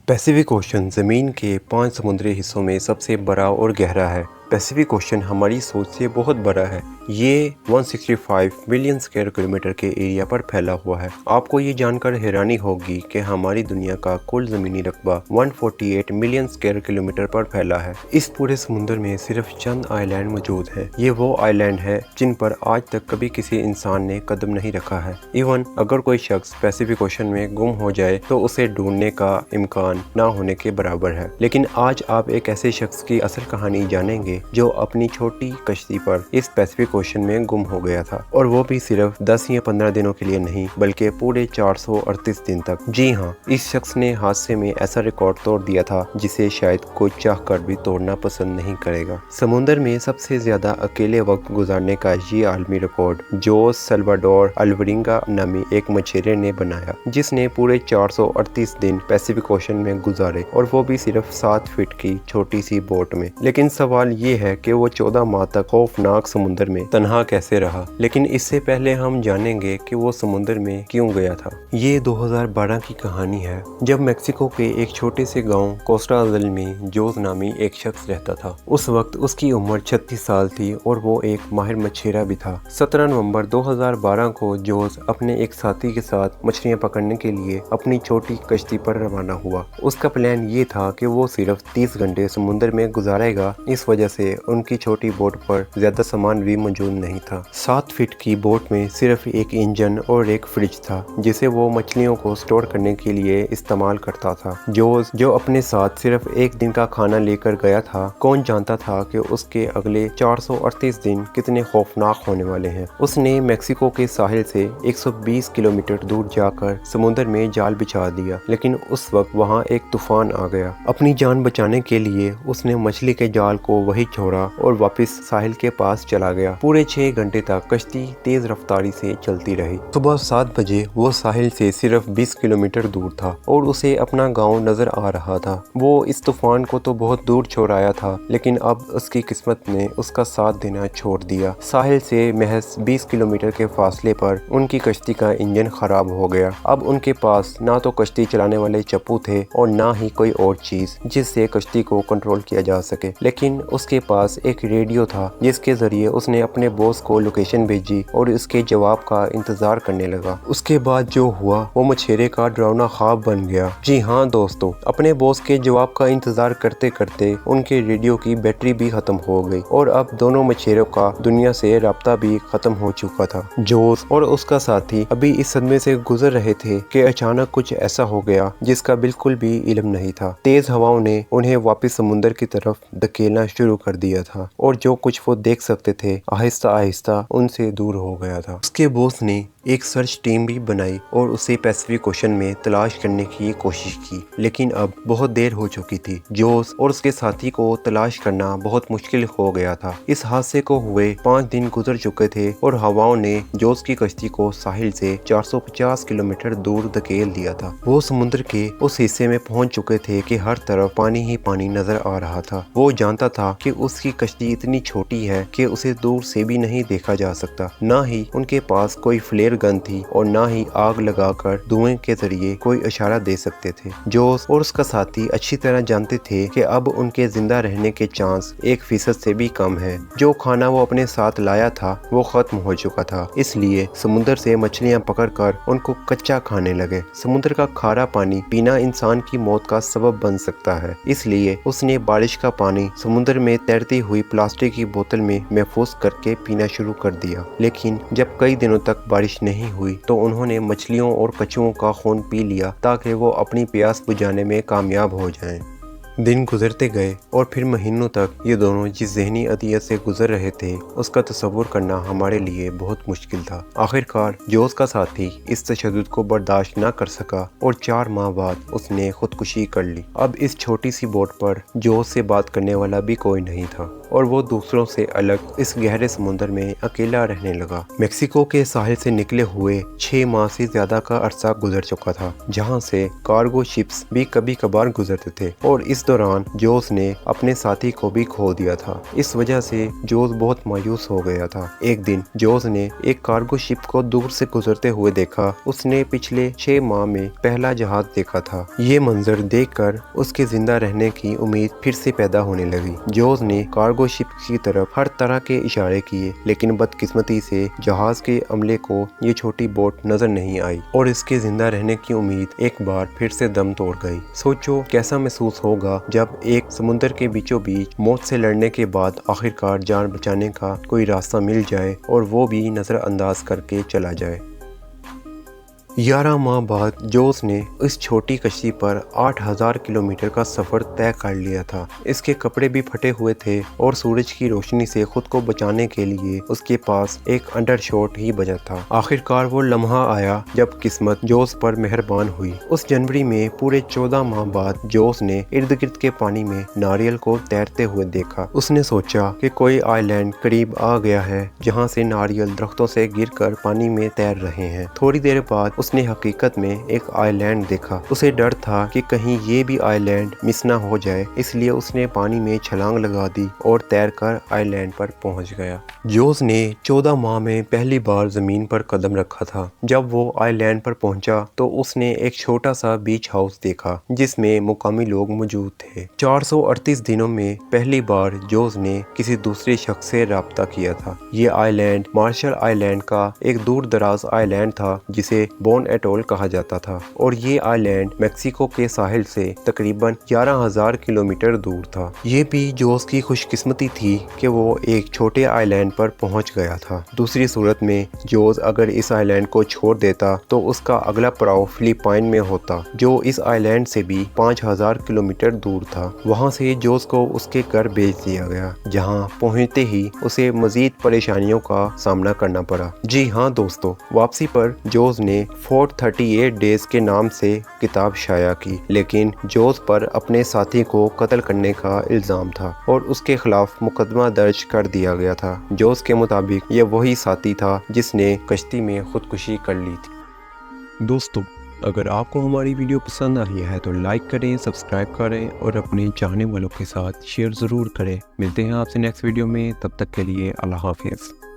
Pacific ocean ज़मीन के 5 समुद्री हिस्सों में सबसे बड़ा और गहरा है। पैसिफिक ओशन हमारी सोच से बहुत बड़ा है। ये 165 मिलियन स्क्वायर किलोमीटर के एरिया पर फैला हुआ है। आपको ये जानकर हैरानी होगी कि हमारी दुनिया का कुल ज़मीनी रकबा 148 मिलियन स्क्वायर किलोमीटर पर फैला है। इस पूरे समुद्र में सिर्फ चंद आइलैंड मौजूद हैं। ये वो आइलैंड है जिन पर आज तक कभी किसी इंसान ने कदम नहीं रखा है। इवन अगर कोई शख्स पैसिफिक ओशन में गुम हो जाए तो उसे ढूंढने का इम्कान ना होने के बराबर है। लेकिन आज आप एक ऐसे शख्स की असल कहानी जानेंगे जो अपनी छोटी कश्ती पर इस पैसिफिक ओशन में गुम हो गया था, और वो भी सिर्फ 10 या 15 दिनों के लिए नहीं बल्कि पूरे 438 दिन तक। जी हाँ, इस शख्स ने हादसे में ऐसा रिकॉर्ड तोड़ दिया था जिसे शायद कोई चाह कर भी तोड़ना पसंद नहीं करेगा। समुद्र में सबसे ज्यादा अकेले वक्त गुजारने का ये आलमी रिकॉर्ड जोस सल्वाडोर अल्वरिंगा नामी एक मछेरे ने बनाया, जिसने पूरे 438 दिन पैसिफिक ओशन में गुजारे, और वो भी सिर्फ 7 फीट की छोटी सी बोट में। लेकिन सवाल ये है कि वो 14 माह तक खौफनाक समुद्र में तन्हा कैसे रहा। लेकिन इससे पहले हम जानेंगे कि वो समुद्र में क्यों गया था। ये 2012 की कहानी है, जब मेक्सिको के एक छोटे से गांव कोस्टा अज़ल में जोस नामी एक शख्स रहता था। उस वक्त उसकी उम्र 36 साल थी और वो एक माहिर मछेरा भी था। 17 नवंबर 2012 को जोस अपने एक साथी के साथ मछलियां पकड़ने के लिए अपनी छोटी कश्ती पर रवाना हुआ। उसका प्लान ये था कि वो सिर्फ 30 घंटे समुद्र में गुजारेगा। इस वजह से उनकी छोटी बोट पर ज्यादा सामान भी मौजूद नहीं था। 7 फीट की बोट में सिर्फ एक इंजन और एक फ्रिज था जिसे वो मछलियों को स्टोर करने के लिए इस्तेमाल करता था। जोस जो अपने साथ सिर्फ एक दिन का खाना लेकर गया था, कौन जानता था कि उसके अगले 438 दिन कितने खौफनाक होने वाले हैं। उसने मेक्सिको के साहिल से 120 किलोमीटर दूर जाकर समुद्र में जाल बिछा दिया, लेकिन उस वक्त वहाँ एक तूफान आ गया। अपनी जान बचाने के लिए उसने मछली के जाल को वही छोड़ा और वापस साहिल के पास चला गया। पूरे 6 घंटे तक कश्ती तेज रफ्तारी से चलती रही। सुबह 7 बजे वो साहिल से सिर्फ 20 किलोमीटर दूर था और उसे अपना गांव नजर आ रहा था। वो इस तूफान को तो बहुत दूर छोड़ आया था, लेकिन अब उसकी किस्मत ने उसका साथ देना छोड़ दिया। साहिल से महज 20 किलोमीटर के फासले पर उनकी कश्ती का इंजन खराब हो गया। अब उनके पास ना तो कश्ती चलाने वाले चप्पू थे और ना ही कोई और चीज जिससे कश्ती को कंट्रोल किया जा सके। लेकिन उसके पास एक रेडियो था जिसके जरिए उसने अपने बॉस को लोकेशन भेजी और उसके जवाब का इंतजार करने लगा। उसके बाद जो हुआ वो मछेरे का डरावना ख्वाब बन गया। जी हाँ दोस्तों, अपने बॉस के जवाब का इंतजार करते करते उनके रेडियो की बैटरी भी खत्म हो गई और अब दोनों मछेरों का दुनिया से राब्ता भी खत्म हो चुका था। जोस और उसका साथी अभी इस सदमे से गुजर रहे थे कि अचानक कुछ ऐसा हो गया जिसका बिल्कुल भी इल्म नहीं था। तेज हवाओं ने उन्हें वापस समुद्र की तरफ धकेलना शुरू कर दिया था और जो कुछ वो देख सकते थे आहिस्ता आहिस्ता उनसे दूर हो गया था। उसके बॉस ने एक सर्च टीम भी बनाई और उसे पैसिफिक ओशन में तलाश करने की कोशिश की, लेकिन अब बहुत देर हो चुकी थी। जोस और उसके साथी को तलाश करना बहुत मुश्किल हो गया था। इस हादसे को हुए 5 दिन गुजर चुके थे और हवाओं ने जोस की कश्ती को साहिल से 450 किलोमीटर दूर धकेल दिया था। वो समुद्र के उस हिस्से में पहुंच चुके थे कि हर तरफ पानी ही पानी नजर आ रहा था। वो जानता था कि उसकी कश्ती इतनी छोटी है कि उसे दूर से भी नहीं देखा जा सकता। ना ही उनके पास कोई फ्लेयर गन थी और ना ही आग लगाकर धुएं के जरिए कोई इशारा दे सकते थे। जोस और उसका साथी अच्छी तरह जानते थे कि अब उनके जिंदा रहने के चांस 1% से भी कम है। जो खाना वो अपने साथ लाया था वो खत्म हो चुका था, इसलिए समुद्र से मछलियां पकड़कर उनको कच्चा खाने लगे। समुद्र का खारा पानी पीना इंसान की मौत का सबब बन सकता है, इसलिए उसने बारिश का पानी समुद्र में तैरती हुई प्लास्टिक की बोतल में महफूज करके पीना शुरू कर दिया। लेकिन जब कई दिनों तक बारिश नहीं हुई तो उन्होंने मछलियों और कछुओं का खून पी लिया ताकि वो अपनी प्यास बुझाने में कामयाब हो जाएं। दिन गुजरते गए और फिर महीनों तक ये दोनों जिस ज़हनी अदियत से गुजर रहे थे उसका तसव्वुर करना हमारे लिए बहुत मुश्किल था। आखिरकार जोस का साथी इस तशद्दुद को बर्दाश्त न कर सका और 4 माह बाद उसने खुदकुशी कर ली। अब इस छोटी सी बोट पर जोस से बात करने वाला भी कोई नहीं था और वो दूसरों से अलग इस गहरे समुद्र में अकेला रहने लगा। मेक्सिको के साहिल से निकले हुए 6 माह से ज्यादा का अरसा गुजर चुका था, जहाँ से कार्गो शिप्स भी कभी कभार गुजरते थे और इस इस दौरान जोस ने अपने साथी को भी खो दिया था। इस वजह से जोस बहुत मायूस हो गया था। एक दिन जोस ने एक कार्गो शिप को दूर से गुजरते हुए देखा। उसने पिछले 6 माह में पहला जहाज देखा था। ये मंजर देखकर उसके जिंदा रहने की उम्मीद फिर से पैदा होने लगी। जोस ने कार्गो शिप की तरफ हर तरह के इशारे किए, लेकिन बदकिस्मती से जहाज के अमले को ये छोटी बोट नजर नहीं आई और इसके जिंदा रहने की उम्मीद एक बार फिर से दम तोड़ गई। सोचो कैसा महसूस होगा जब एक समुद्र के बीचों बीच मौत से लड़ने के बाद आखिरकार जान बचाने का कोई रास्ता मिल जाए और वो भी नजरअंदाज करके चला जाए। 11 माह बाद जोस ने इस छोटी कश्ती पर 8000 किलोमीटर का सफ़र तय कर लिया था। इसके कपड़े भी फटे हुए थे और सूरज की रोशनी से खुद को बचाने के लिए उसके पास एक अंडरशॉट ही बचा था। आखिरकार वो लम्हा आया जब किस्मत जोस पर मेहरबान हुई। उस जनवरी में पूरे 14 माह बाद जोस ने इर्द गिर्द के पानी में नारियल को तैरते हुए देखा। उसने सोचा कि कोई आइलैंड करीब आ गया है जहाँ से नारियल दरख्तों से गिरकर पानी में तैर रहे हैं। थोड़ी देर बाद उसने हकीकत में एक आइलैंड देखा। उसे डर था कि कहीं ये भी आइलैंड मिस ना हो जाए, इसलिए उसने पानी में छलांग लगा दी और तैरकर आइलैंड पर पहुंच गया। जोस ने 14 माह में पहली बार जमीन पर कदम रखा था। जब वो आइलैंड पर पहुंचा तो उसने एक छोटा सा बीच हाउस देखा जिसमें मुकामी लोग मौजूद थे। 438 दिनों में पहली बार जोस ने किसी दूसरे शख्स से राब्ता किया था। ये आइलैंड मार्शल आइलैंड का एक दूर दराज आइलैंड था जिसे बोन एटोल कहा जाता था और ये आइलैंड मेक्सिको के साहिल से तकरीबन 11,000 किलोमीटर दूर था। ये भी जोस की खुशकिस्मती थी कि वो एक छोटे आइलैंड पर पहुंच गया था। दूसरी सूरत में जोस अगर इस आइलैंड को छोड़ देता तो उसका अगला पड़ाव फिलिपाइन में होता, जो इस आइलैंड से भी 5,000 किलोमीटर दूर था। वहां से जोस को उसके घर भेज दिया गया, जहां पहुंचते ही उसे मजीद परेशानियों का सामना करना पड़ा। जी हाँ दोस्तों, वापसी पर जोस ने 438 डेज के नाम से किताब शाया की, लेकिन जोस पर अपने साथी को कत्ल करने का इल्ज़ाम था और उसके खिलाफ मुकदमा दर्ज कर दिया गया था। जोस के मुताबिक ये वही साथी था जिसने कश्ती में खुदकुशी कर ली थी। दोस्तों, अगर आपको हमारी वीडियो पसंद आई है तो लाइक करें, सब्सक्राइब करें और अपने चाहने वालों के साथ शेयर ज़रूर करें। मिलते हैं आपसे नेक्स्ट वीडियो में, तब तक के लिए अल्लाह हाफिज़।